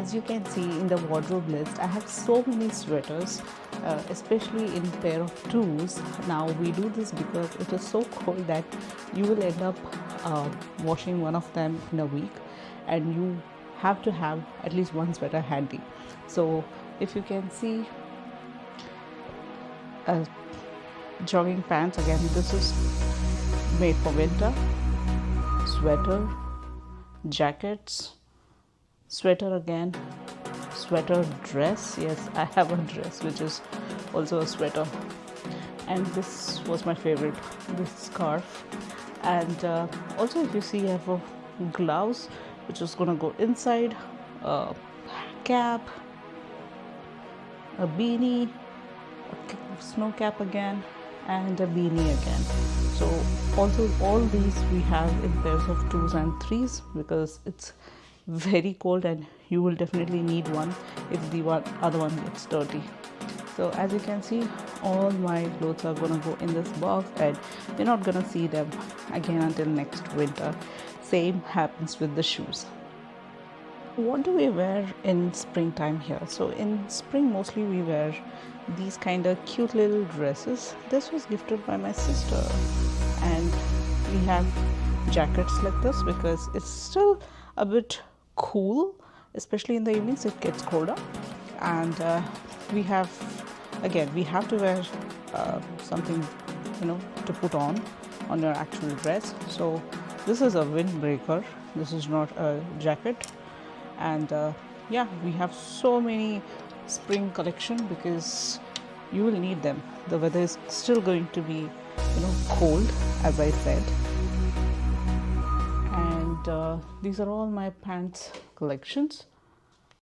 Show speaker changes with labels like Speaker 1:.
Speaker 1: as you can see in the wardrobe list, I have so many sweaters, especially in pair of twos. Now we do this because it is so cold that you will end up washing one of them in a week, and you have to have at least one sweater handy. So if you can see jogging pants, again this is made for winter, sweater, jackets, sweater again, sweater dress. Yes, I have a dress which is also a sweater, and this was my favorite, this scarf. And also if you see, I have a gloves which is gonna go inside, a cap, a beanie, a snow cap again, and a beanie again. So also all these we have in pairs of twos and threes because it's very cold and you will definitely need one if the other one gets dirty. So as you can see, all my clothes are gonna go in this box and you're not gonna see them again until next winter. Same happens with the shoes. What do we wear in springtime here? So in spring mostly we wear these kind of cute little dresses. This was gifted by my sister, and we have jackets like this because it's still a bit cool, especially in the evenings. It gets colder, and we have to wear something, to put on your actual dress. So this is a windbreaker, this is not a jacket. And we have so many spring collection because you will need them. The weather is still going to be cold, as I said. And these are all my pants collections.